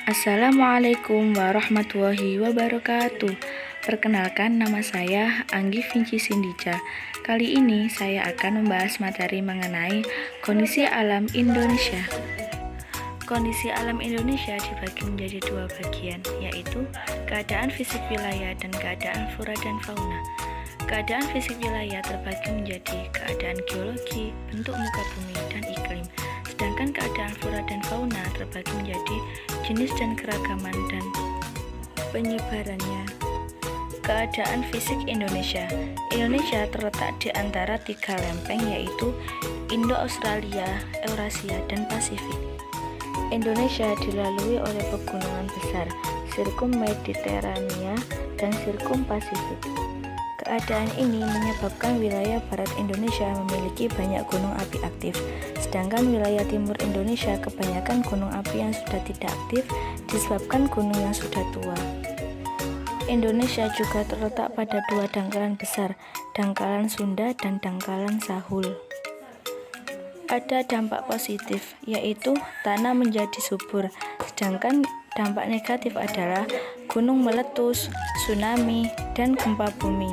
Assalamualaikum warahmatullahi wabarakatuh. Perkenalkan, nama saya Anggi Vinci Sindija. Kali ini saya akan membahas materi mengenai kondisi alam Indonesia. Kondisi alam Indonesia dibagi menjadi dua bagian, yaitu keadaan fisik wilayah dan keadaan flora dan fauna. Keadaan fisik wilayah terbagi menjadi keadaan geologi, bentuk muka bumi, dan iklim. Sedangkan keadaan flora dan fauna terbagi menjadi jenis dan keragaman dan penyebarannya. Keadaan fisik Indonesia. Indonesia terletak di antara tiga lempeng, yaitu Indo-Australia, Eurasia, dan Pasifik. Indonesia dilalui oleh pegunungan besar, Sirkum Mediterania dan Sirkum Pasifik. Keadaan ini menyebabkan wilayah barat Indonesia memiliki banyak gunung api aktif, sedangkan wilayah timur Indonesia kebanyakan gunung api yang sudah tidak aktif disebabkan gunung yang sudah tua. Indonesia juga terletak pada dua dangkalan besar, dangkalan Sunda dan dangkalan Sahul. Ada dampak positif, yaitu tanah menjadi subur, sedangkan dampak negatif adalah gunung meletus, tsunami, dan gempa bumi.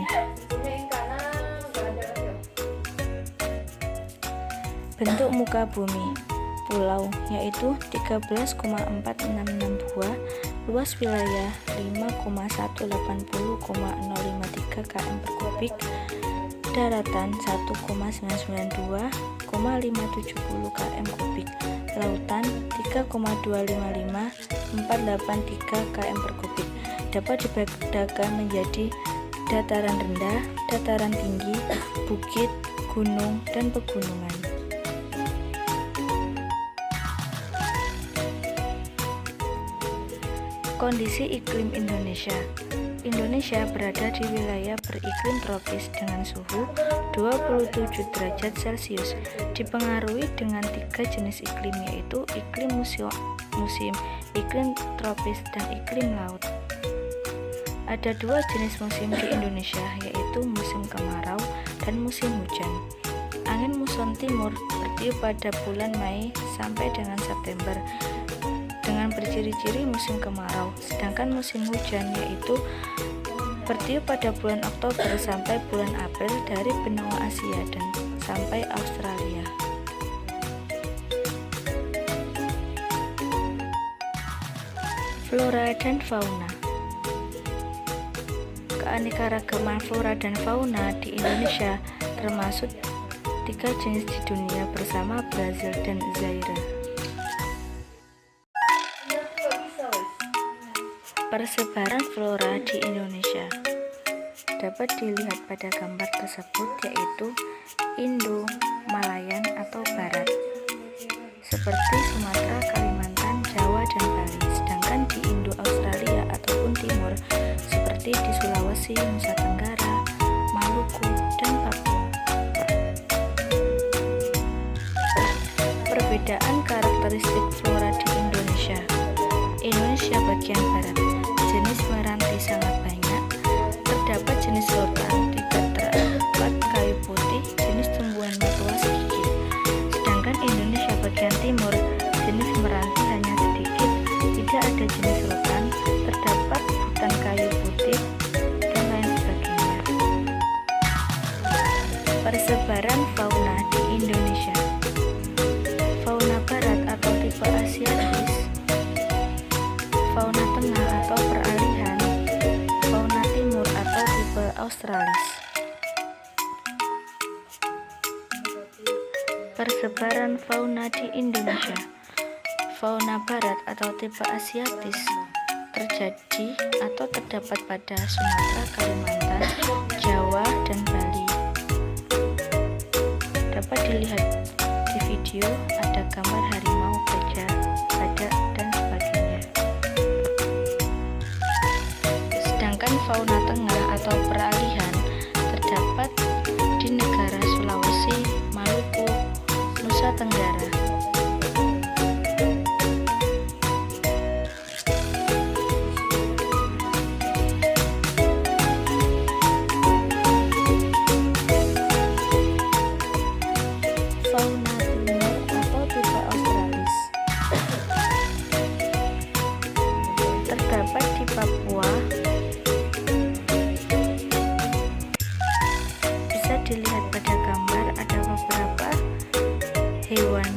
Bentuk muka bumi pulau, yaitu 13,466 buah, luas wilayah 5,180,053 km per kubik, daratan 1,992,570 km kubik, lautan 3,255,483 km per kubik. Dapat dibedakan menjadi dataran rendah, dataran tinggi, bukit, gunung, dan pegunungan. Kondisi iklim Indonesia. Indonesia berada di wilayah beriklim tropis dengan suhu 27 derajat Celcius, dipengaruhi dengan tiga jenis iklim, yaitu iklim musim, iklim tropis, dan iklim laut. Ada dua jenis musim di Indonesia, yaitu musim kemarau dan musim hujan. Angin muson timur bertiup pada bulan Mei sampai dengan September dengan berciri-ciri musim kemarau, sedangkan musim hujan yaitu bertiup pada bulan Oktober sampai bulan April dari benua Asia dan sampai Australia. Flora dan fauna. Keanekaragaman flora dan fauna di Indonesia termasuk tiga jenis di dunia bersama Brazil dan Zaire. Persebaran flora di Indonesia dapat dilihat pada gambar tersebut, yaitu Indo-Malayan atau Barat, seperti Sumatera, Kalimantan, Jawa, dan Bali. Sedangkan di Indo-Australia ataupun Timur, seperti di Sulawesi, Nusa Tenggara, Maluku, dan Papua. Perbedaan karakteristik flora di Indonesia. Indonesia bagian barat, jenis meranti sangat banyak, terdapat jenis rotan, tidak terdapat kayu putih, jenis tumbuhan batuan sedikit. Sedangkan Indonesia bagian timur, jenis meranti hanya sedikit, tidak ada jenis rotan, terdapat hutan kayu putih, dan lain sebagainya. Persebaran fauna di Indonesia. Fauna barat atau tipe asiatis, fauna tengah atau peralihan, fauna timur atau tipe australis. Persebaran fauna di Indonesia. Fauna barat atau tipe asiatis terjadi atau terdapat pada Sumatera, Kalimantan, Jawa, dan Bali. Dapat dilihat di video, ada gambar harimau, gajah, badak, dan sebagainya. Sedangkan fauna tengah atau peralihan terdapat di negara Sulawesi, Maluku, Nusa Tenggara. Fauna timur atau tipe Australia Papua. Bisa dilihat pada gambar ada beberapa hewan